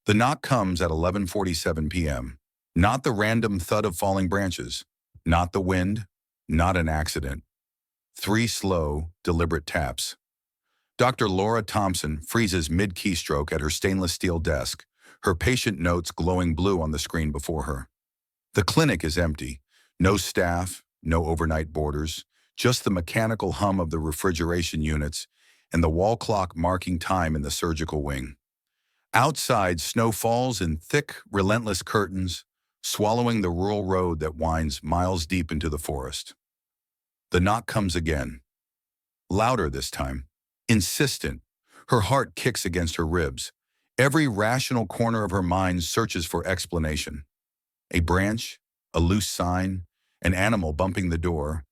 The knock comes at 11:47 p.m. Not the random thud of falling branches, not the wind, not an accident. Three slow, deliberate taps. Dr. Laura Thompson freezes mid-keystroke at her stainless steel desk, her patient notes glowing blue on the screen before her. The clinic is empty. No staff, no overnight boarders, just the mechanical hum of the refrigeration units and the wall clock marking time in the surgical wing. Outside, snow falls in thick, relentless curtains, swallowing the rural road that winds miles deep into the forest. The knock comes again. Louder this time. Insistent. Her heart kicks against her ribs. Every rational corner of her mind searches for explanation. A branch, a loose sign, an animal bumping the door,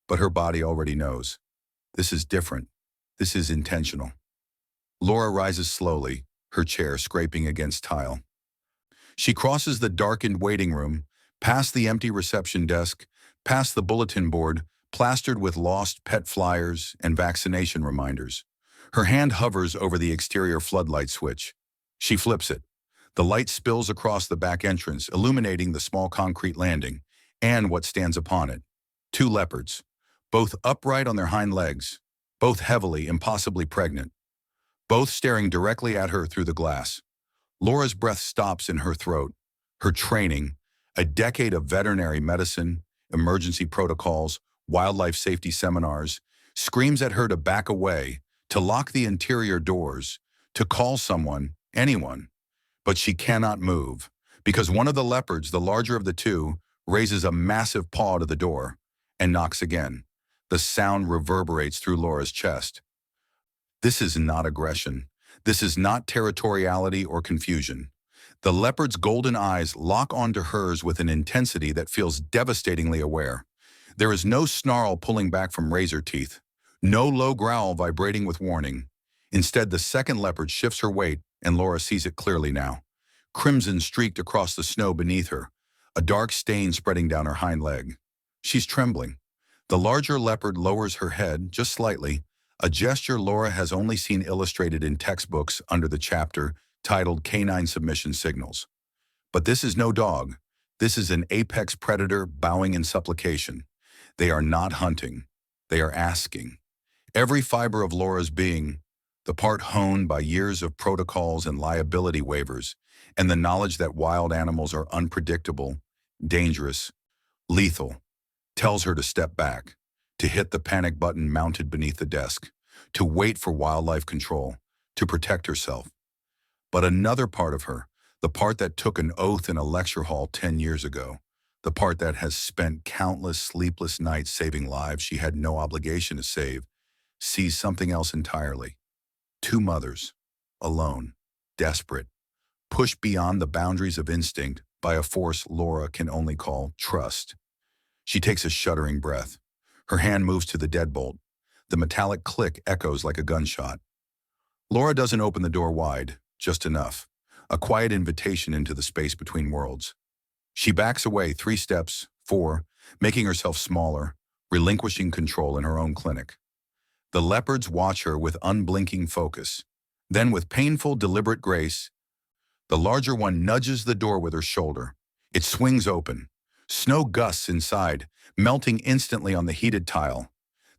but her body already knows. This is different. This is intentional. Laura rises slowly, her chair scraping against tile. She crosses the darkened waiting room, past the empty reception desk, past the bulletin board, plastered with lost pet flyers and vaccination reminders. Her hand hovers over the exterior floodlight switch. She flips it. The light spills across the back entrance, illuminating the small concrete landing and what stands upon it. Two leopards, both upright on their hind legs, both heavily, impossibly pregnant, both staring directly at her through the glass. Laura's breath stops in her throat. Her training, a decade of veterinary medicine, emergency protocols, wildlife safety seminars, screams at her to back away, to lock the interior doors, to call someone, anyone. But she cannot move, because one of the leopards, the larger of the two, raises a massive paw to the door and knocks again. The sound reverberates through Laura's chest. This is not aggression. This is not territoriality or confusion. The leopard's golden eyes lock onto hers with an intensity that feels devastatingly aware. There is no snarl pulling back from razor teeth, no low growl vibrating with warning. Instead, the second leopard shifts her weight, and Laura sees it clearly now. Crimson streaked across the snow beneath her, a dark stain spreading down her hind leg. She's trembling. The larger leopard lowers her head just slightly, a gesture Laura has only seen illustrated in textbooks under the chapter titled Canine Submission Signals. But this is no dog. This is an apex predator bowing in supplication. They are not hunting. They are asking. Every fiber of Laura's being, the part honed by years of protocols and liability waivers, and the knowledge that wild animals are unpredictable, dangerous, lethal, tells her to step back, to hit the panic button mounted beneath the desk, to wait for wildlife control, to protect herself. But another part of her, the part that took an oath in a lecture hall 10 years ago, the part that has spent countless sleepless nights saving lives she had no obligation to save, sees something else entirely. Two mothers, alone, desperate, pushed beyond the boundaries of instinct by a force Laura can only call trust. She takes a shuddering breath. Her hand moves to the deadbolt. The metallic click echoes like a gunshot. Laura doesn't open the door wide, just enough. A quiet invitation into the space between worlds. She backs away 3 steps, 4, making herself smaller, relinquishing control in her own clinic. The leopards watch her with unblinking focus. Then with painful, deliberate grace, the larger one nudges the door with her shoulder. It swings open. Snow gusts inside, melting instantly on the heated tile.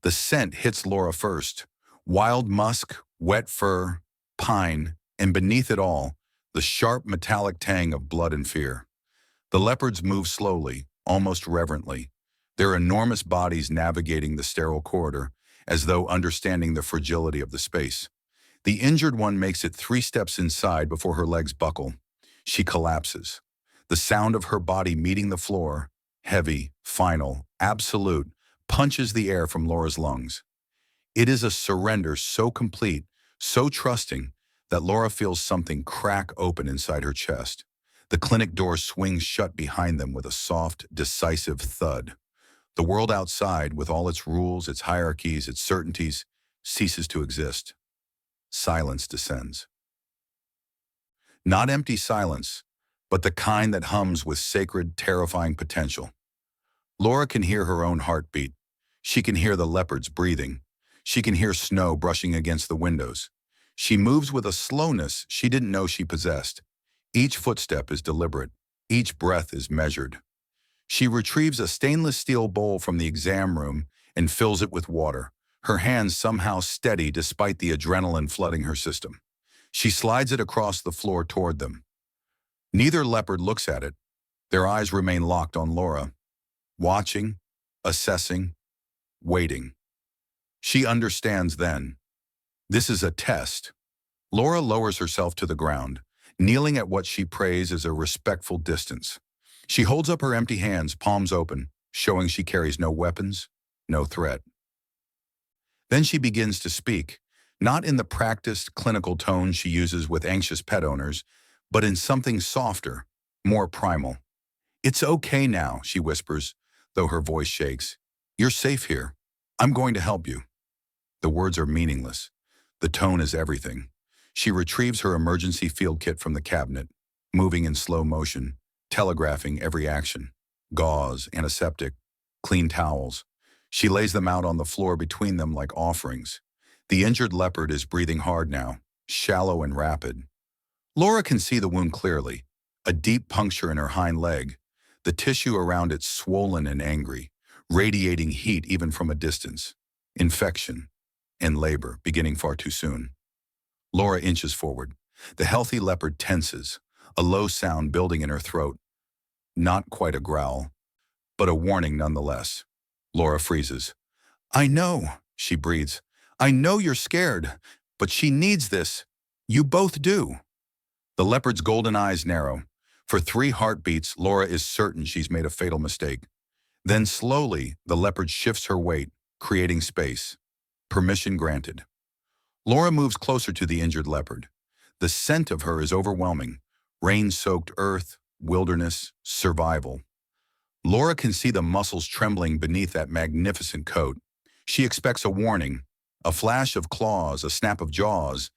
The scent hits Laura first. Wild musk, wet fur, pine, and beneath it all, the sharp metallic tang of blood and fear. The leopards move slowly, almost reverently, their enormous bodies navigating the sterile corridor, as though understanding the fragility of the space. The injured one makes it 3 steps inside before her legs buckle. She collapses. The sound of her body meeting the floor, heavy, final, absolute, punches the air from Laura's lungs. It is a surrender so complete, so trusting, that Laura feels something crack open inside her chest. The clinic door swings shut behind them with a soft, decisive thud. The world outside, with all its rules, its hierarchies, its certainties, ceases to exist. Silence descends. Not empty silence, but the kind that hums with sacred, terrifying potential. Laura can hear her own heartbeat. She can hear the leopards breathing. She can hear snow brushing against the windows. She moves with a slowness she didn't know she possessed. Each footstep is deliberate. Each breath is measured. She retrieves a stainless steel bowl from the exam room and fills it with water, her hands somehow steady despite the adrenaline flooding her system. She slides it across the floor toward them. Neither leopard looks at it. Their eyes remain locked on Laura, watching, assessing, waiting. She understands then. This is a test. Laura lowers herself to the ground, kneeling at what she prays is a respectful distance. She holds up her empty hands, palms open, showing she carries no weapons, no threat. Then she begins to speak, not in the practiced, clinical tone she uses with anxious pet owners, but in something softer, more primal. "It's okay now," she whispers, though her voice shakes. "You're safe here. I'm going to help you." The words are meaningless. The tone is everything. She retrieves her emergency field kit from the cabinet, moving in slow motion, telegraphing every action. Gauze, antiseptic, clean towels. She lays them out on the floor between them like offerings. The injured leopard is breathing hard now, shallow and rapid. Laura can see the wound clearly, a deep puncture in her hind leg, the tissue around it swollen and angry, radiating heat even from a distance. Infection and labor beginning far too soon. Laura inches forward. The healthy leopard tenses, a low sound building in her throat. Not quite a growl, but a warning nonetheless. Laura freezes. "I know," she breathes. "I know you're scared, but she needs this. You both do." The leopard's golden eyes narrow. For 3 heartbeats, Laura is certain she's made a fatal mistake. Then slowly, the leopard shifts her weight, creating space. Permission granted. Laura moves closer to the injured leopard. The scent of her is overwhelming. Rain-soaked earth, wilderness, survival. Laura can see the muscles trembling beneath that magnificent coat. She expects a warning, a flash of claws, a snap of jaws.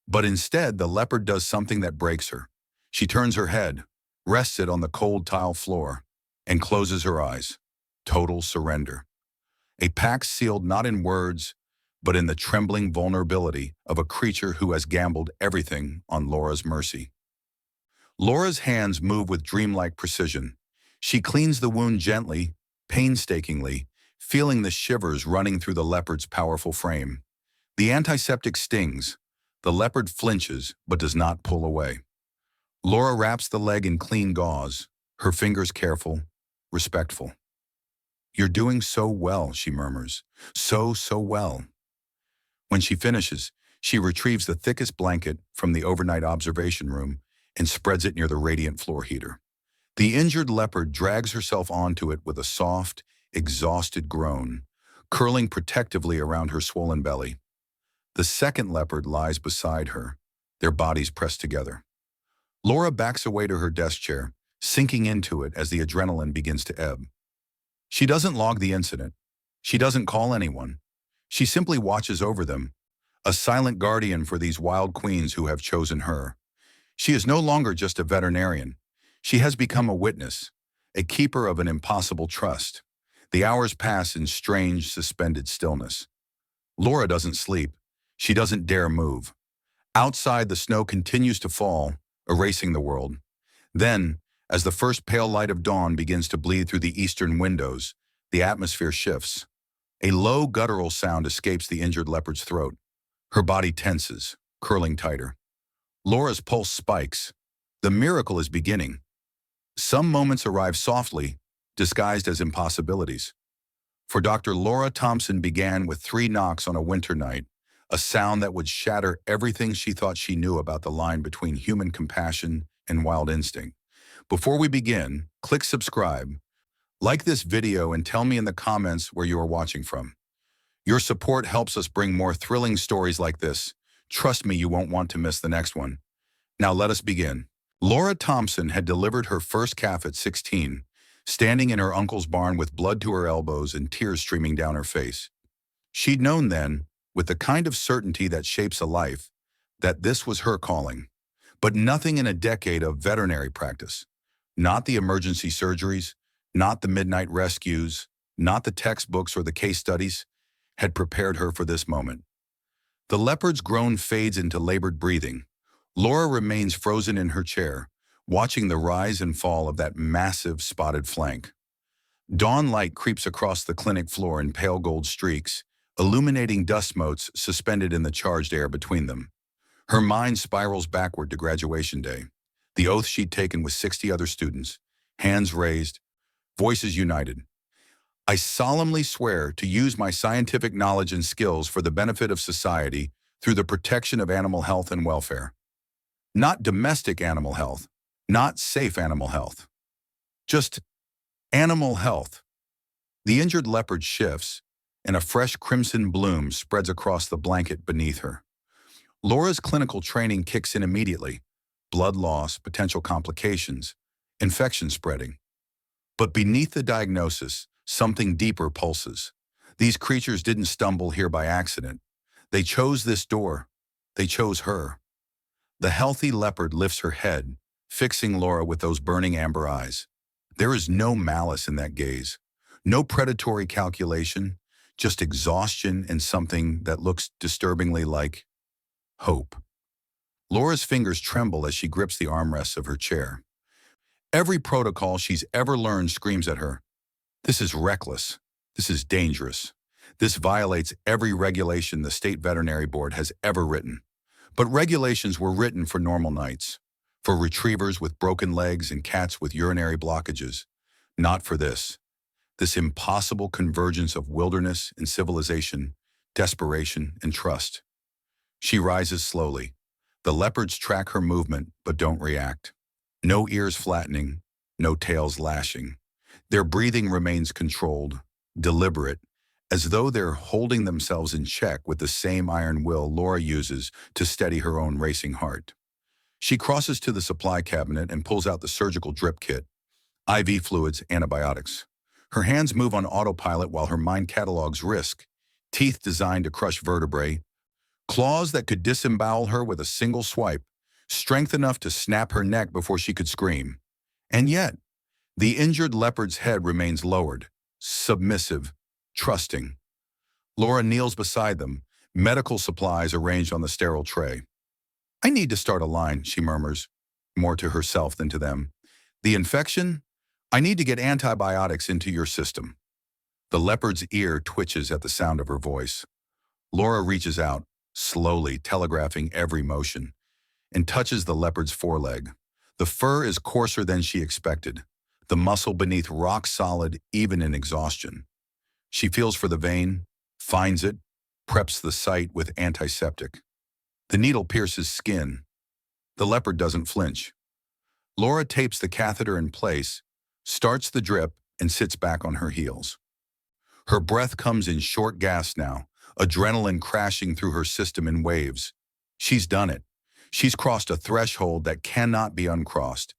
But instead, the leopard does something that breaks her. She turns her head, rests it on the cold tile floor, and closes her eyes. Total surrender. A pact sealed not in words, but in the trembling vulnerability of a creature who has gambled everything on Laura's mercy. Laura's hands move with dreamlike precision. She cleans the wound gently, painstakingly, feeling the shivers running through the leopard's powerful frame. The antiseptic stings. The leopard flinches, but does not pull away. Laura wraps the leg in clean gauze, her fingers careful, respectful. "You're doing so well," she murmurs. So well." When she finishes, she retrieves the thickest blanket from the overnight observation room and spreads it near the radiant floor heater. The injured leopard drags herself onto it with a soft, exhausted groan, curling protectively around her swollen belly. The second leopard lies beside her, their bodies pressed together. Laura backs away to her desk chair, sinking into it as the adrenaline begins to ebb. She doesn't log the incident. She doesn't call anyone. She simply watches over them, a silent guardian for these wild queens who have chosen her. She is no longer just a veterinarian. She has become a witness, a keeper of an impossible trust. The hours pass in strange, suspended stillness. Laura doesn't sleep. She doesn't dare move. Outside, the snow continues to fall, erasing the world. Then, as the first pale light of dawn begins to bleed through the eastern windows, the atmosphere shifts. A low, guttural sound escapes the injured leopard's throat. Her body tenses, curling tighter. Laura's pulse spikes. The miracle is beginning. Some moments arrive softly, disguised as impossibilities. For Dr. Laura Thompson began with 3 knocks on a winter night, a sound that would shatter everything she thought she knew about the line between human compassion and wild instinct. Before we begin, click subscribe. Like this video and tell me in the comments where you are watching from. Your support helps us bring more thrilling stories like this. Trust me, you won't want to miss the next one. Now let us begin. Laura Thompson had delivered her first calf at 16, standing in her uncle's barn with blood to her elbows and tears streaming down her face. She'd known then, with the kind of certainty that shapes a life, that this was her calling. But nothing in a decade of veterinary practice, not the emergency surgeries, not the midnight rescues, not the textbooks or the case studies, had prepared her for this moment. The leopard's groan fades into labored breathing. Laura remains frozen in her chair, watching the rise and fall of that massive spotted flank. Dawn light creeps across the clinic floor in pale gold streaks, illuminating dust motes suspended in the charged air between them. Her mind spirals backward to graduation day, the oath she'd taken with 60 other students, hands raised, voices united. I solemnly swear to use my scientific knowledge and skills for the benefit of society through the protection of animal health and welfare. Not domestic animal health, not safe animal health. Just animal health. The injured leopard shifts, and a fresh crimson bloom spreads across the blanket beneath her. Laura's clinical training kicks in immediately. Blood loss, potential complications, infection spreading. But beneath the diagnosis, something deeper pulses. These creatures didn't stumble here by accident. They chose this door. They chose her. The healthy leopard lifts her head, fixing Laura with those burning amber eyes. There is no malice in that gaze, no predatory calculation, just exhaustion and something that looks disturbingly like hope. Laura's fingers tremble as she grips the armrests of her chair. Every protocol she's ever learned screams at her. This is reckless. This is dangerous. This violates every regulation the state veterinary board has ever written. But regulations were written for normal nights, for retrievers with broken legs and cats with urinary blockages. Not for this impossible convergence of wilderness and civilization, desperation and trust. She rises slowly. The leopards track her movement but don't react. No ears flattening, no tails lashing. Their breathing remains controlled, deliberate, as though they're holding themselves in check with the same iron will Laura uses to steady her own racing heart. She crosses to the supply cabinet and pulls out the surgical drip kit, IV fluids, antibiotics. Her hands move on autopilot while her mind catalogs risk, teeth designed to crush vertebrae, claws that could disembowel her with a single swipe, strength enough to snap her neck before she could scream. And yet, the injured leopard's head remains lowered, submissive, trusting. Laura kneels beside them, medical supplies arranged on the sterile tray. I need to start a line, she murmurs, more to herself than to them. The infection? I need to get antibiotics into your system. The leopard's ear twitches at the sound of her voice. Laura reaches out, slowly telegraphing every motion, and touches the leopard's foreleg. The fur is coarser than she expected, the muscle beneath rock solid even in exhaustion. She feels for the vein, finds it, preps the site with antiseptic. The needle pierces skin. The leopard doesn't flinch. Laura tapes the catheter in place, starts the drip, and sits back on her heels. Her breath comes in short gasps now, adrenaline crashing through her system in waves. She's done it. She's crossed a threshold that cannot be uncrossed.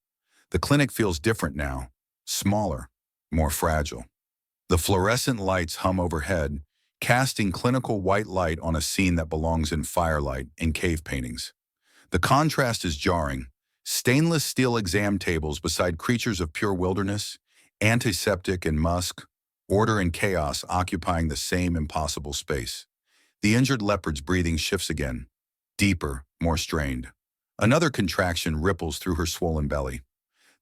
The clinic feels different now, smaller, more fragile. The fluorescent lights hum overhead, casting clinical white light on a scene that belongs in firelight and cave paintings. The contrast is jarring. Stainless steel exam tables beside creatures of pure wilderness, antiseptic and musk, order and chaos occupying the same impossible space. The injured leopard's breathing shifts again, deeper, more strained. Another contraction ripples through her swollen belly.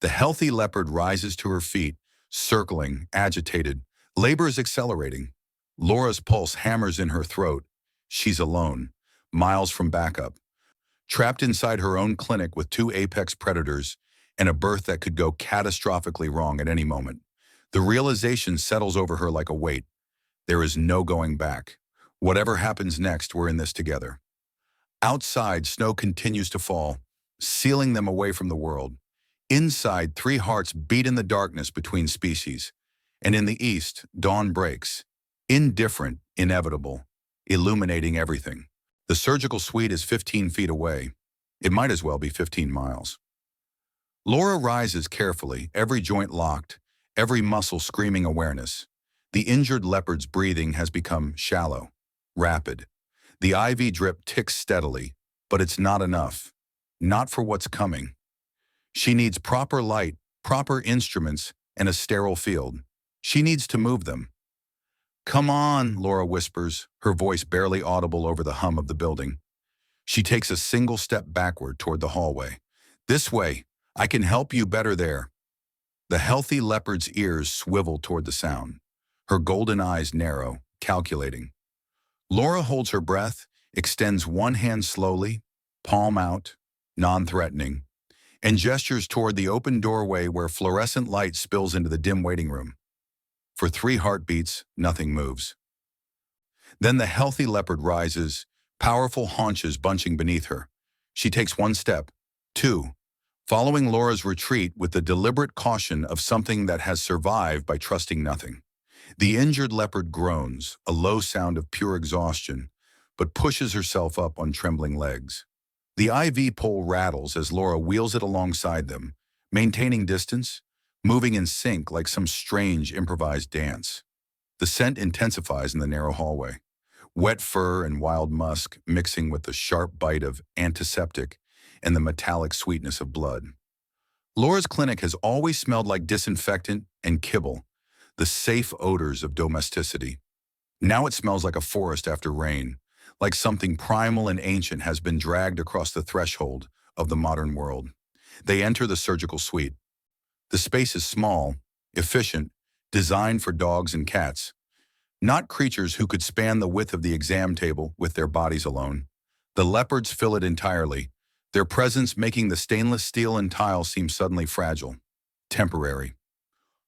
The healthy leopard rises to her feet, circling, agitated. Labor is accelerating. Laura's pulse hammers in her throat. She's alone, miles from backup, trapped inside her own clinic with two apex predators and a birth that could go catastrophically wrong at any moment. The realization settles over her like a weight. There is no going back. Whatever happens next, we're in this together. Outside, snow continues to fall, sealing them away from the world. Inside, three hearts beat in the darkness between species. And in the east, dawn breaks. Indifferent, inevitable, illuminating everything. The surgical suite is 15 feet away. It might as well be 15 miles. Laura rises carefully, every joint locked, every muscle screaming awareness. The injured leopard's breathing has become shallow, rapid. The IV drip ticks steadily, but it's not enough. Not for what's coming. She needs proper light, proper instruments, and a sterile field. She needs to move them. Come on, Laura whispers, her voice barely audible over the hum of the building. She takes a single step backward toward the hallway. This way, I can help you better there. The healthy leopard's ears swivel toward the sound. Her golden eyes narrow, calculating. Laura holds her breath, extends one hand slowly, palm out, non-threatening, and gestures toward the open doorway where fluorescent light spills into the dim waiting room. For 3 heartbeats, nothing moves. Then the healthy leopard rises, powerful haunches bunching beneath her. She takes 1 step, 2, following Laura's retreat with the deliberate caution of something that has survived by trusting nothing. The injured leopard groans, a low sound of pure exhaustion, but pushes herself up on trembling legs. The IV pole rattles as Laura wheels it alongside them, maintaining distance, moving in sync like some strange improvised dance. The scent intensifies in the narrow hallway. Wet fur and wild musk mixing with the sharp bite of antiseptic and the metallic sweetness of blood. Laura's clinic has always smelled like disinfectant and kibble, the safe odors of domesticity. Now it smells like a forest after rain, like something primal and ancient has been dragged across the threshold of the modern world. They enter the surgical suite. The space is small, efficient, designed for dogs and cats, not creatures who could span the width of the exam table with their bodies alone. The leopards fill it entirely, their presence making the stainless steel and tile seem suddenly fragile, temporary.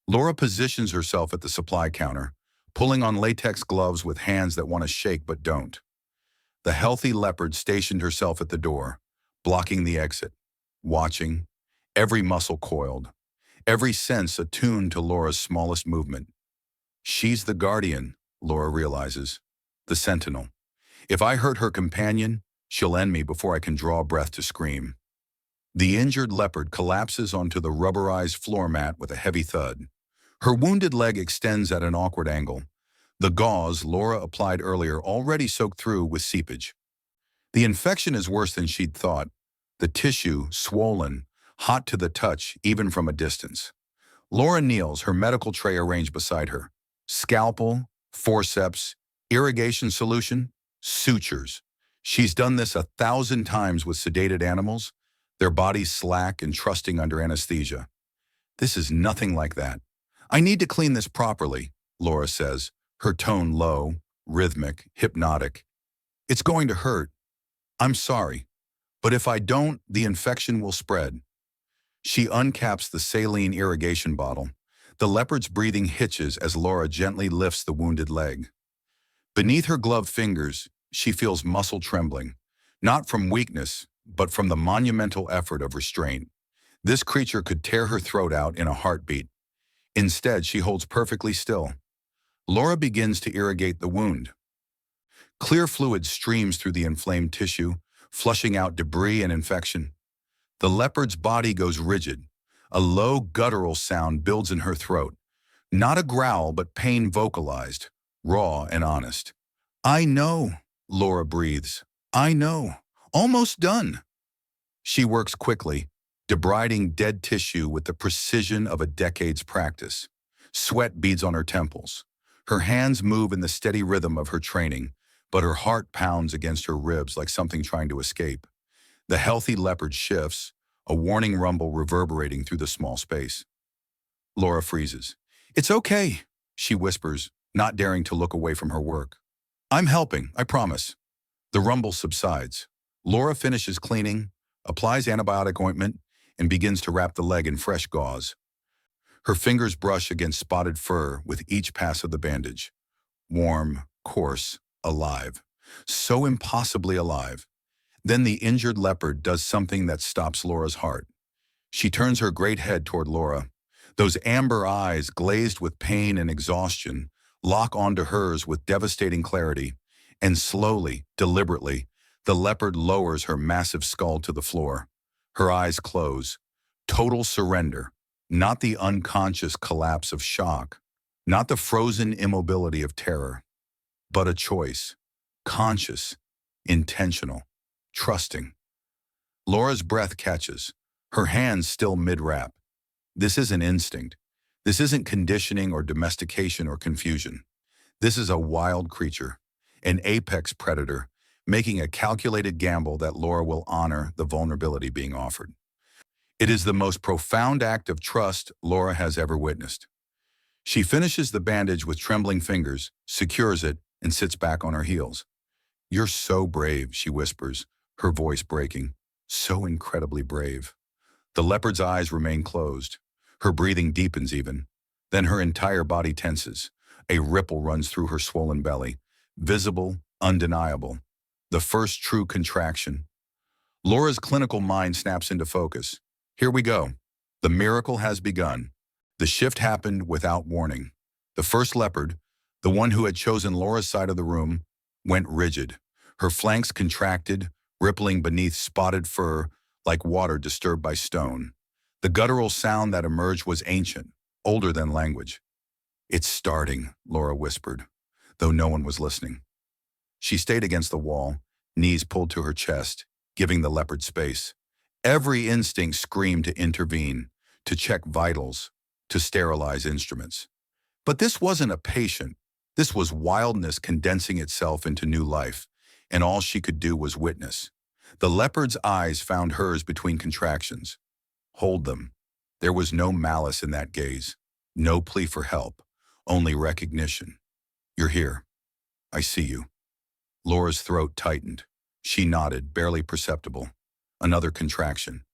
Laura positions herself at the supply counter, pulling on latex gloves with hands that want to shake but don't. The healthy leopard stationed herself at the door, blocking the exit, watching, every muscle coiled, every sense attuned to Laura's smallest movement. She's the guardian, Laura realizes, the sentinel. If I hurt her companion, she'll end me before I can draw a breath to scream. The injured leopard collapses onto the rubberized floor mat with a heavy thud. Her wounded leg extends at an awkward angle, the gauze Laura applied earlier already soaked through with seepage. The infection is worse than she'd thought, the tissue swollen, hot to the touch even from a distance. Laura kneels, her medical tray arranged beside her. Scalpel, forceps, irrigation solution, sutures. She's done this 1,000 times with sedated animals, their bodies slack and trusting under anesthesia. This is nothing like that. I need to clean this properly, Laura says, her tone low, rhythmic, hypnotic. It's going to hurt. I'm sorry, but if I don't, the infection will spread. She uncaps the saline irrigation bottle. The leopard's breathing hitches as Laura gently lifts the wounded leg. Beneath her gloved fingers, she feels muscle trembling, not from weakness, but from the monumental effort of restraint. This creature could tear her throat out in a heartbeat. Instead, she holds perfectly still. Laura begins to irrigate the wound. Clear fluid streams through the inflamed tissue, flushing out debris and infection. The leopard's body goes rigid. A low guttural sound builds in her throat. Not a growl, but pain vocalized, raw and honest. I know, Laura breathes. I know. Almost done. She works quickly, debriding dead tissue with the precision of a decade's practice. Sweat beads on her temples. Her hands move in the steady rhythm of her training, but her heart pounds against her ribs like something trying to escape. The healthy leopard shifts, a warning rumble reverberating through the small space. Laura freezes. It's okay, she whispers, not daring to look away from her work. I'm helping, I promise. The rumble subsides. Laura finishes cleaning, applies antibiotic ointment, and begins to wrap the leg in fresh gauze. Her fingers brush against spotted fur with each pass of the bandage. Warm, coarse, alive. So impossibly alive. Then the injured leopard does something that stops Laura's heart. She turns her great head toward Laura. Those amber eyes, glazed with pain and exhaustion, lock onto hers with devastating clarity, and slowly, deliberately, the leopard lowers her massive skull to the floor. Her eyes close. Total surrender. Not the unconscious collapse of shock. Not the frozen immobility of terror. But a choice. Conscious. Intentional. Trusting. Laura's breath catches. Her hands still mid-wrap. This isn't instinct. This isn't conditioning or domestication or confusion. This is a wild creature. An apex predator, making a calculated gamble that Laura will honor the vulnerability being offered. It is the most profound act of trust Laura has ever witnessed. She finishes the bandage with trembling fingers, secures it, and sits back on her heels. "You're so brave," she whispers, her voice breaking. "So incredibly brave." The leopard's eyes remain closed. Her breathing deepens even. Then her entire body tenses. A ripple runs through her swollen belly. Visible, undeniable. The first true contraction. Laura's clinical mind snaps into focus. Here we go. The miracle has begun. The shift happened without warning. The first leopard, the one who had chosen Laura's side of the room, went rigid. Her flanks contracted, rippling beneath spotted fur like water disturbed by stone. The guttural sound that emerged was ancient, older than language. "It's starting," Laura whispered, though no one was listening. She stayed against the wall, knees pulled to her chest, giving the leopard space. Every instinct screamed to intervene, to check vitals, to sterilize instruments. But this wasn't a patient. This was wildness condensing itself into new life, and all she could do was witness. The leopard's eyes found hers between contractions. Hold them. There was no malice in that gaze, no plea for help, only recognition. "You're here. I see you." Laura's throat tightened. She nodded, barely perceptible. Another contraction.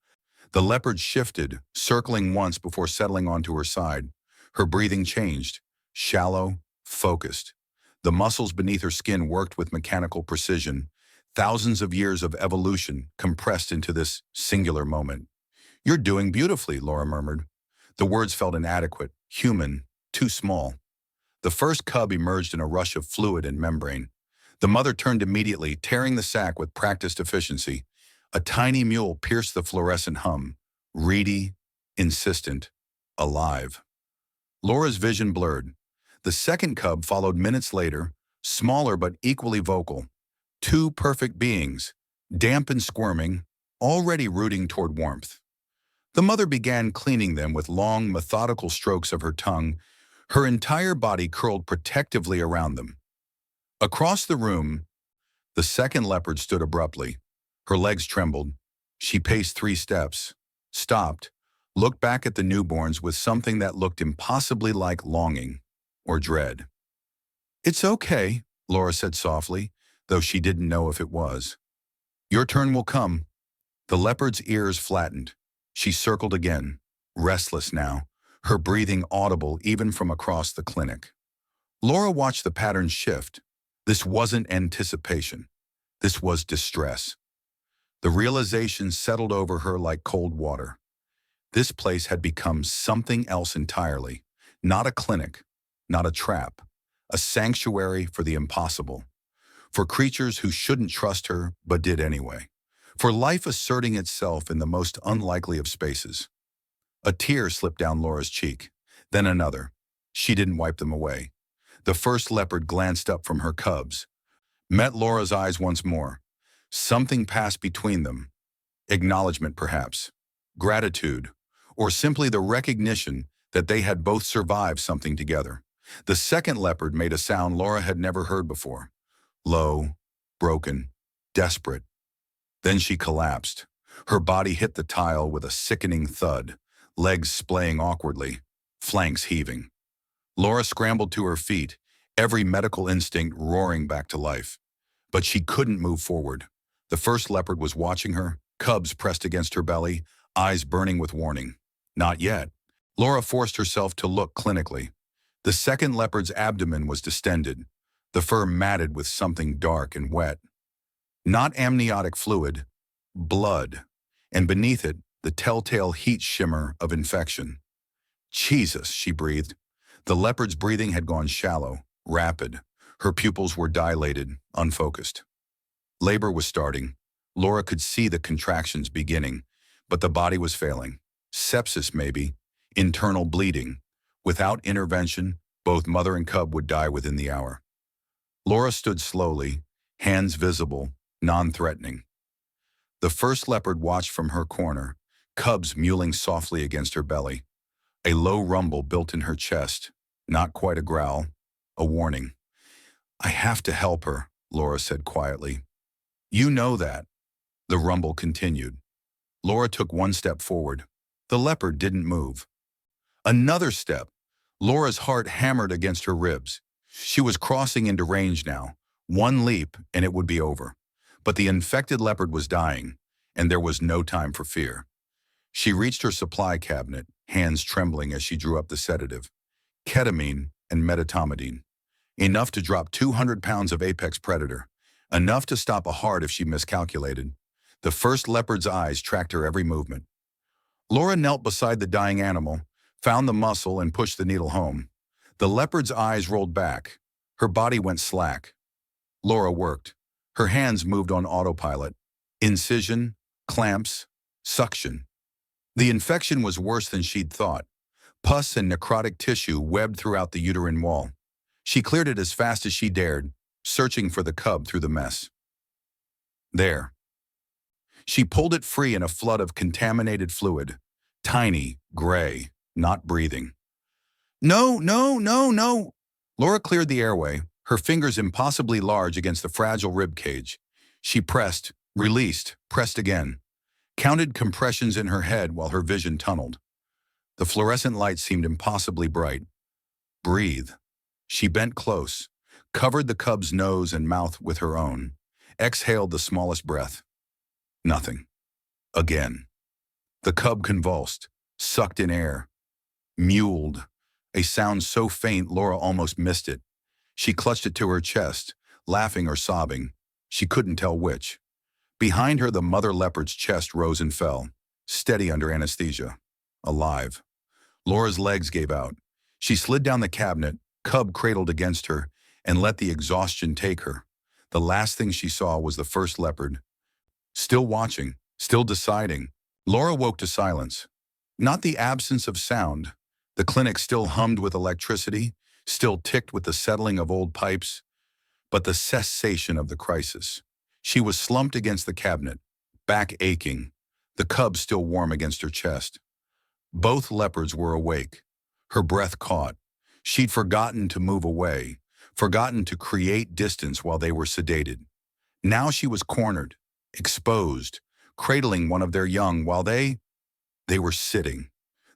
The leopard shifted, circling once before settling onto her side. Her breathing changed, shallow, focused. The muscles beneath her skin worked with mechanical precision, thousands of years of evolution compressed into this singular moment. "You're doing beautifully," Laura murmured. The words felt inadequate, human, too small. The first cub emerged in a rush of fluid and membrane. The mother turned immediately, tearing the sac with practiced efficiency. A tiny mule pierced the fluorescent hum, reedy, insistent, alive. Laura's vision blurred. The second cub followed minutes later, smaller but equally vocal. Two perfect beings, damp and squirming, already rooting toward warmth. The mother began cleaning them with long, methodical strokes of her tongue, her entire body curled protectively around them. Across the room, the second leopard stood abruptly. Her legs trembled. She paced 3 steps, stopped, looked back at the newborns with something that looked impossibly like longing or dread. "It's okay," Laura said softly, though she didn't know if it was. "Your turn will come." The leopard's ears flattened. She circled again, restless now, her breathing audible even from across the clinic. Laura watched the pattern shift. This wasn't anticipation. This was distress. The realization settled over her like cold water. This place had become something else entirely. Not a clinic, not a trap, a sanctuary for the impossible. For creatures who shouldn't trust her but did anyway. For life asserting itself in the most unlikely of spaces. A tear slipped down Laura's cheek, then another. She didn't wipe them away. The first leopard glanced up from her cubs, met Laura's eyes once more. Something passed between them. Acknowledgement, perhaps. Gratitude. Or simply the recognition that they had both survived something together. The second leopard made a sound Laura had never heard before. Low, broken, desperate. Then she collapsed. Her body hit the tile with a sickening thud, legs splaying awkwardly, flanks heaving. Laura scrambled to her feet, every medical instinct roaring back to life. But she couldn't move forward. The first leopard was watching her, cubs pressed against her belly, eyes burning with warning. Not yet. Laura forced herself to look clinically. The second leopard's abdomen was distended, the fur matted with something dark and wet. Not amniotic fluid, blood, and beneath it, the telltale heat shimmer of infection. "Jesus," she breathed. The leopard's breathing had gone shallow, rapid. Her pupils were dilated, unfocused. Labor was starting. Laura could see the contractions beginning, but the body was failing. Sepsis, maybe. Internal bleeding. Without intervention, both mother and cub would die within the hour. Laura stood slowly, hands visible, non-threatening. The first leopard watched from her corner, cubs mewling softly against her belly. A low rumble built in her chest, not quite a growl, a warning. "I have to help her," Laura said quietly. "You know that." The rumble continued. Laura took one step forward, The leopard didn't move. Another step. Laura's heart hammered against her ribs. She was crossing into range now. One leap, and it would be over. But the infected leopard was dying, and there was no time for fear. She reached her supply cabinet, hands trembling as she drew up the sedative. Ketamine and medetomidine. Enough to drop 200 pounds of apex predator. Enough to stop a heart if she miscalculated. The first leopard's eyes tracked her every movement. Laura knelt beside the dying animal, found the muscle and pushed the needle home. The leopard's eyes rolled back. Her body went slack. Laura worked. Her hands moved on autopilot. Incision, clamps, suction. The infection was worse than she'd thought. Pus and necrotic tissue webbed throughout the uterine wall. She cleared it as fast as she dared, searching for the cub through the mess. There. She pulled it free in a flood of contaminated fluid. Tiny, gray, not breathing. No, no, no, no. Laura cleared the airway, her fingers impossibly large against the fragile rib cage. She pressed, released, pressed again. Counted compressions in her head while her vision tunneled. The fluorescent light seemed impossibly bright. Breathe. She bent close, covered the cub's nose and mouth with her own, exhaled the smallest breath. Nothing. Again. The cub convulsed, sucked in air, mewled, a sound so faint Laura almost missed it. She clutched it to her chest, laughing or sobbing. She couldn't tell which. Behind her, the mother leopard's chest rose and fell, steady under anesthesia. Alive. Laura's legs gave out. She slid down the cabinet, cub cradled against her, and let the exhaustion take her. The last thing she saw was the first leopard. Still watching, still deciding. Laura woke to silence. Not the absence of sound. The clinic still hummed with electricity, still ticked with the settling of old pipes, but the cessation of the crisis. She was slumped against the cabinet, back aching, the cub still warm against her chest. Both leopards were awake. Her breath caught. She'd forgotten to move away, forgotten to create distance while they were sedated. Now she was cornered, exposed, cradling one of their young while they were sitting.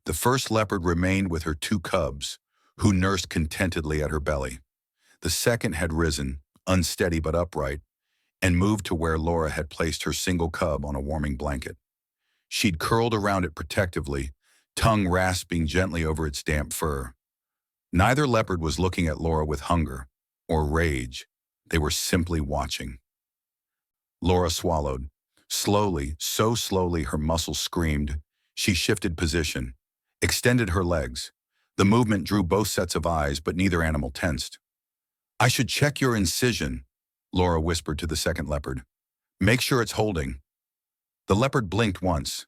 The first leopard remained with her two cubs, who nursed contentedly at her belly. The second had risen, unsteady but upright, and moved to where Laura had placed her single cub on a warming blanket. She'd curled around it protectively, tongue rasping gently over its damp fur. Neither leopard was looking at Laura with hunger or rage. They were simply watching. Laura swallowed. Slowly, so slowly her muscles screamed. She shifted position, extended her legs. The movement drew both sets of eyes, but neither animal tensed. "I should check your incision," Laura whispered to the second leopard. "Make sure it's holding." The leopard blinked once,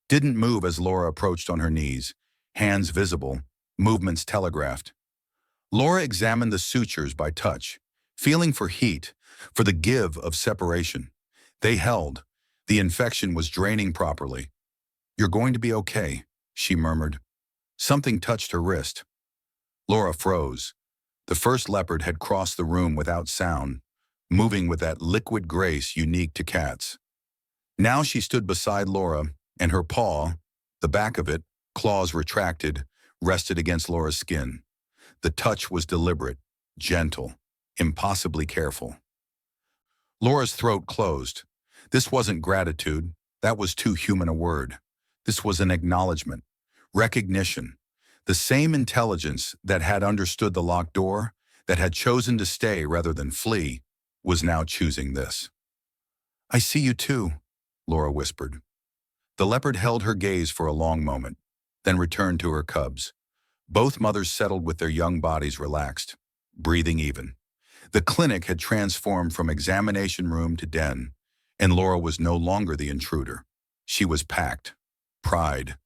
didn't move as Laura approached on her knees, hands visible, movements telegraphed. Laura examined the sutures by touch, feeling for heat, for the give of separation. They held. The infection was draining properly. "You're going to be okay," she murmured. Something touched her wrist. Laura froze. The first leopard had crossed the room without sound, moving with that liquid grace unique to cats. Now she stood beside Laura, and her paw, the back of it, claws retracted, rested against Laura's skin. The touch was deliberate, gentle, impossibly careful. Laura's throat closed. This wasn't gratitude. That was too human a word. This was an acknowledgement, recognition. The same intelligence that had understood the locked door, that had chosen to stay rather than flee, was now choosing this. "I see you too," Laura whispered. The leopard held her gaze for a long moment, then returned to her cubs. Both mothers settled with their young bodies relaxed, breathing even. The clinic had transformed from examination room to den, and Laura was no longer the intruder. She was packed. Pride.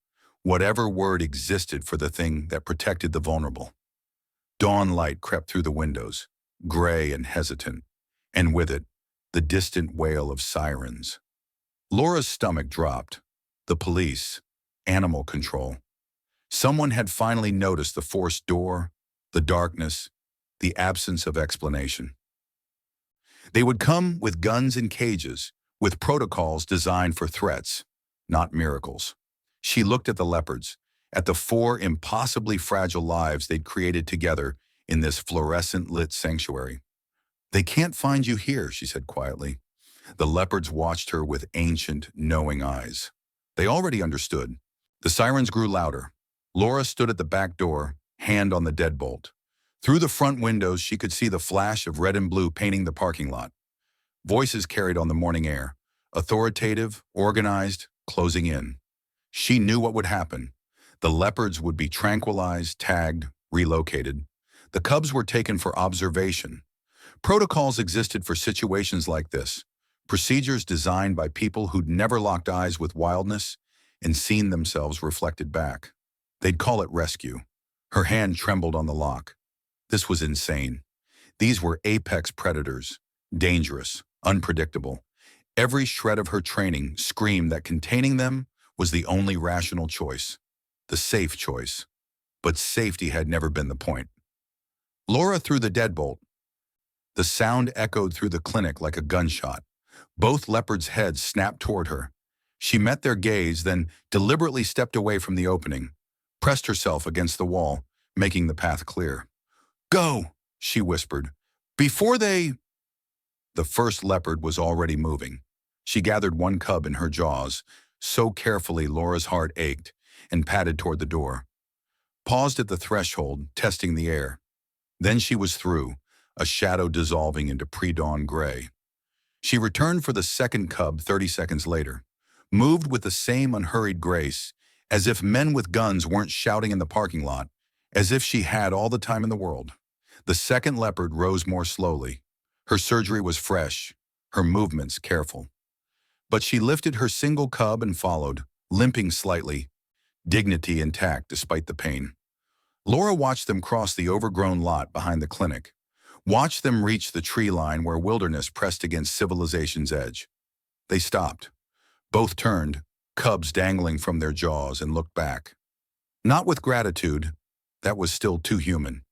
Whatever word existed for the thing that protected the vulnerable. Dawn light crept through the windows, gray and hesitant, and with it, the distant wail of sirens. Laura's stomach dropped. The police, animal control. Someone had finally noticed the forced door, the darkness, the absence of explanation. They would come with guns and cages, with protocols designed for threats, not miracles. She looked at the leopards, at the four impossibly fragile lives they'd created together in this fluorescent-lit sanctuary. "They can't find you here," she said quietly. The leopards watched her with ancient, knowing eyes. They already understood. The sirens grew louder. Laura stood at the back door, hand on the deadbolt. Through the front windows, she could see the flash of red and blue painting the parking lot. Voices carried on the morning air, authoritative, organized, closing in. She knew what would happen. The leopards would be tranquilized, tagged, relocated. The cubs were taken for observation. Protocols existed for situations like this, procedures designed by people who'd never locked eyes with wildness and seen themselves reflected back. They'd call it rescue. Her hand trembled on the lock. This was insane. These were apex predators, dangerous, unpredictable. Every shred of her training screamed that containing them was the only rational choice, the safe choice. But safety had never been the point. Laura threw the deadbolt. The sound echoed through the clinic like a gunshot. Both leopards' heads snapped toward her. She met their gaze, then deliberately stepped away from the opening, pressed herself against the wall, making the path clear. "Go," she whispered. "Before they—" The first leopard was already moving. She gathered one cub in her jaws, so carefully Laura's heart ached, and padded toward the door. Paused at the threshold, testing the air. Then she was through, a shadow dissolving into pre-dawn gray. She returned for the second cub 30 seconds later, moved with the same unhurried grace, as if men with guns weren't shouting in the parking lot, as if she had all the time in the world. The second leopard rose more slowly. Her surgery was fresh, her movements careful. But she lifted her single cub and followed, limping slightly, dignity intact despite the pain. Laura watched them cross the overgrown lot behind the clinic, watched them reach the tree line where wilderness pressed against civilization's edge. They stopped. Both turned, cubs dangling from their jaws, and looked back. Not with gratitude, that was still too human.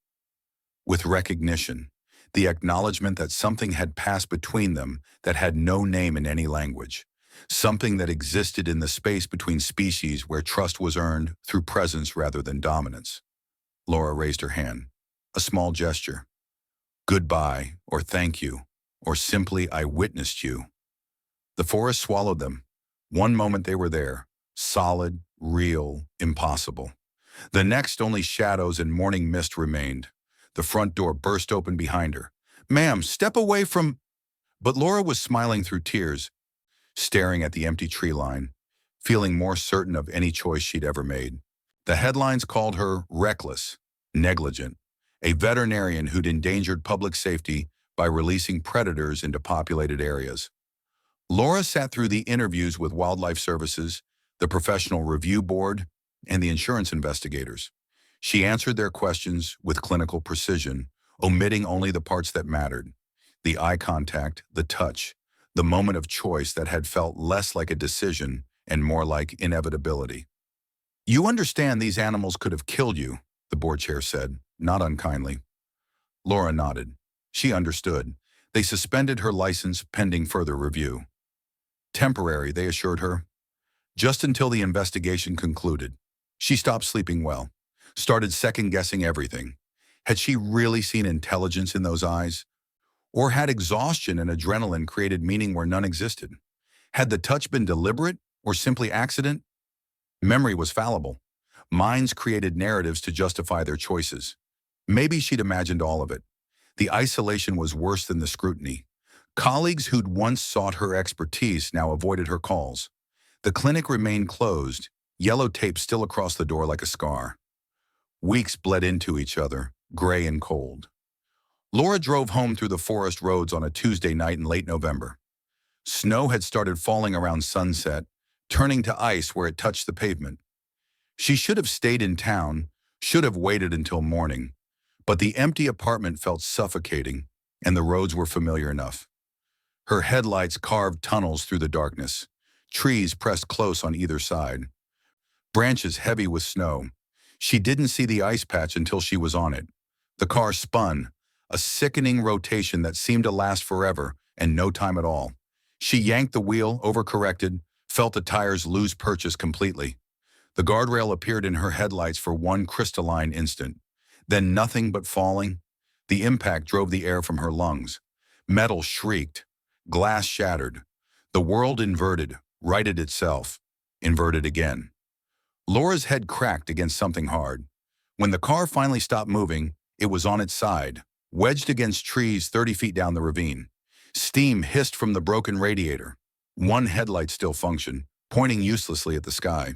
With recognition, the acknowledgement that something had passed between them that had no name in any language, something that existed in the space between species where trust was earned through presence rather than dominance. Laura raised her hand, a small gesture. Goodbye, or thank you, or simply I witnessed you. The forest swallowed them. One moment they were there, solid, real, impossible. The next, only shadows and morning mist remained. The front door burst open behind her. "Ma'am, step away from—" But Laura was smiling through tears, staring at the empty tree line, feeling more certain of any choice she'd ever made. The headlines called her reckless, negligent, a veterinarian who'd endangered public safety by releasing predators into populated areas. Laura sat through the interviews with Wildlife Services, the Professional Review Board, and the insurance investigators. She answered their questions with clinical precision, omitting only the parts that mattered. The eye contact, the touch, the moment of choice that had felt less like a decision and more like inevitability. "You understand these animals could have killed you," the board chair said, not unkindly. Laura nodded. She understood. They suspended her license pending further review. Temporary, they assured her. Just until the investigation concluded. She stopped sleeping well, started second-guessing everything. Had she really seen intelligence in those eyes? Or had exhaustion and adrenaline created meaning where none existed? Had the touch been deliberate or simply accident? Memory was fallible. Minds created narratives to justify their choices. Maybe she'd imagined all of it. The isolation was worse than the scrutiny. Colleagues who'd once sought her expertise now avoided her calls. The clinic remained closed, yellow tape still across the door like a scar. Weeks bled into each other, gray and cold. Laura drove home through the forest roads on a Tuesday night in late November. Snow had started falling around sunset, turning to ice where it touched the pavement. She should have stayed in town, should have waited until morning, but the empty apartment felt suffocating, and the roads were familiar enough. Her headlights carved tunnels through the darkness, trees pressed close on either side, branches heavy with snow. She didn't see the ice patch until she was on it. The car spun, a sickening rotation that seemed to last forever and no time at all. She yanked the wheel, overcorrected, felt the tires lose purchase completely. The guardrail appeared in her headlights for one crystalline instant. Then nothing but falling. The impact drove the air from her lungs. Metal shrieked. Glass shattered. The world inverted, righted itself, inverted again. Laura's head cracked against something hard. When the car finally stopped moving, it was on its side, wedged against trees 30 feet down the ravine. Steam hissed from the broken radiator. One headlight still functioned, pointing uselessly at the sky.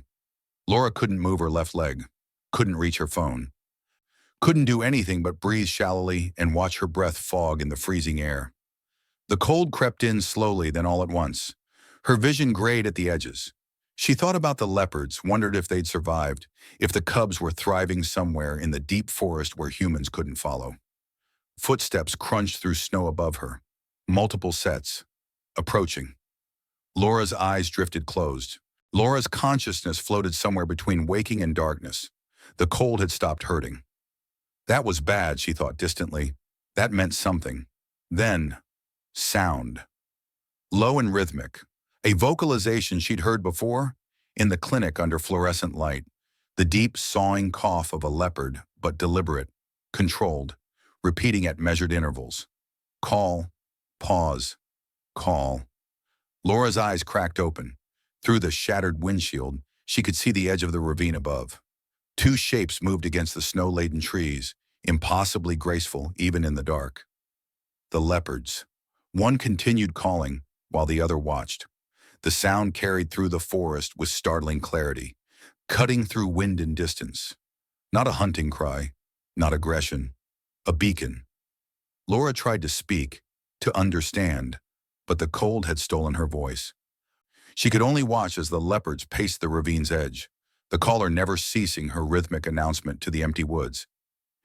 Laura couldn't move her left leg, couldn't reach her phone, couldn't do anything but breathe shallowly and watch her breath fog in the freezing air. The cold crept in slowly, then all at once. Her vision grayed at the edges. She thought about the leopards, wondered if they'd survived, if the cubs were thriving somewhere in the deep forest where humans couldn't follow. Footsteps crunched through snow above her. Multiple sets. Approaching. Laura's eyes drifted closed. Laura's consciousness floated somewhere between waking and darkness. The cold had stopped hurting. That was bad, she thought distantly. That meant something. Then, sound. Low and rhythmic. A vocalization she'd heard before in the clinic under fluorescent light. The deep, sawing cough of a leopard, but deliberate, controlled, repeating at measured intervals. Call, pause, call. Laura's eyes cracked open. Through the shattered windshield, she could see the edge of the ravine above. Two shapes moved against the snow-laden trees, impossibly graceful even in the dark. The leopards. One continued calling, while the other watched. The sound carried through the forest with startling clarity, cutting through wind and distance. Not a hunting cry, not aggression, a beacon. Laura tried to speak, to understand, but the cold had stolen her voice. She could only watch as the leopards paced the ravine's edge, the caller never ceasing her rhythmic announcement to the empty woods.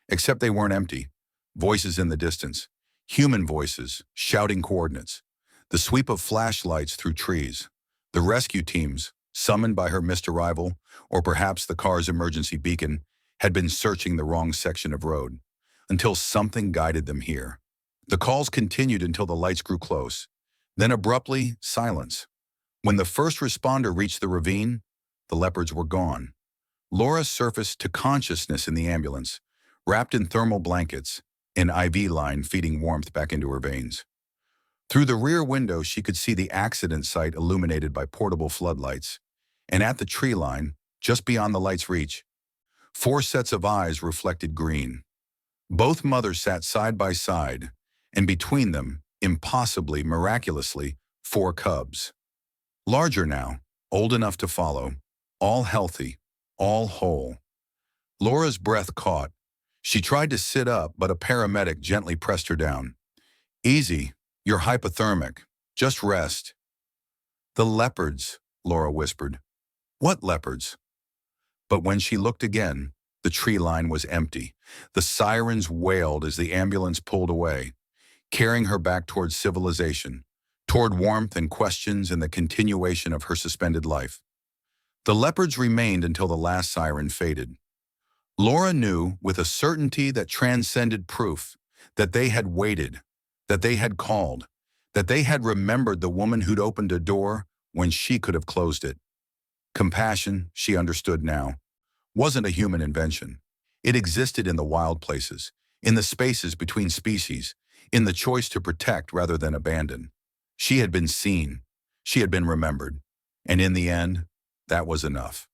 Except they weren't empty. Voices in the distance. Human voices, shouting coordinates. The sweep of flashlights through trees. The rescue teams, summoned by her missed arrival, or perhaps the car's emergency beacon, had been searching the wrong section of road, until something guided them here. The calls continued until the lights grew close. Then abruptly, silence. When the first responder reached the ravine, the leopards were gone. Laura surfaced to consciousness in the ambulance, wrapped in thermal blankets, an IV line feeding warmth back into her veins. Through the rear window, she could see the accident site illuminated by portable floodlights, and at the tree line, just beyond the light's reach, 4 sets of eyes reflected green. Both mothers sat side by side, and between them, impossibly, miraculously, 4 cubs. Larger now, old enough to follow, all healthy, all whole. Laura's breath caught. She tried to sit up, but a paramedic gently pressed her down. "Easy, you're hypothermic. Just rest." "The leopards," Laura whispered. "What leopards?" But when she looked again, the tree line was empty. The sirens wailed as the ambulance pulled away, carrying her back toward civilization, toward warmth and questions and the continuation of her suspended life. The leopards remained until the last siren faded. Laura knew with a certainty that transcended proof that they had waited, that they had called, that they had remembered the woman who'd opened a door when she could have closed it. Compassion, she understood now, wasn't a human invention. It existed in the wild places, in the spaces between species, in the choice to protect rather than abandon. She had been seen, she had been remembered, and in the end, that was enough.